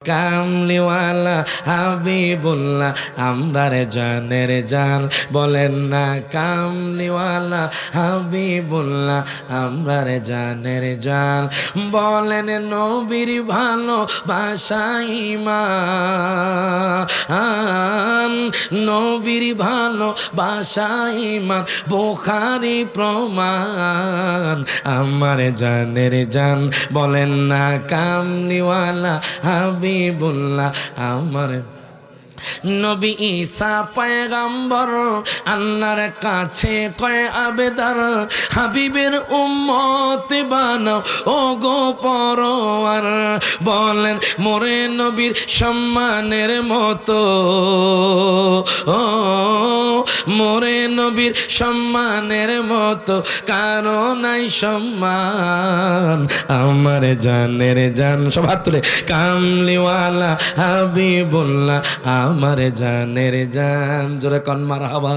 কামলিওয়ালা হাবিবুল্লাহ আমরার জানের জান বলেন না কামলিওয়ালা হাবিবুল্লাহ আমরার জানের জান বলেন নবীর ভালো বাসাইমান নবীর ভালো বাসাইমান বুখারী প্রমাণ আমার জানের জান বলেন না কামলিওয়ালা হাবিবুল্লাহ আমার নবী ঈসা পয়গম্বর আল্লাহর কাছে কয় আবেদন হাবিবের উম্মত বানাও ও গো পরওয়ার বলেন মোরে নবীর সম্মানের মতো ও মোরে নবীর সম্মানের মতো কারো নাই সম্মান আমার জানের জান সব হাত তুলে কামলিওয়ালা হাবিবুল্লাহ আমার জানের জান জোরে কন মারহাবা।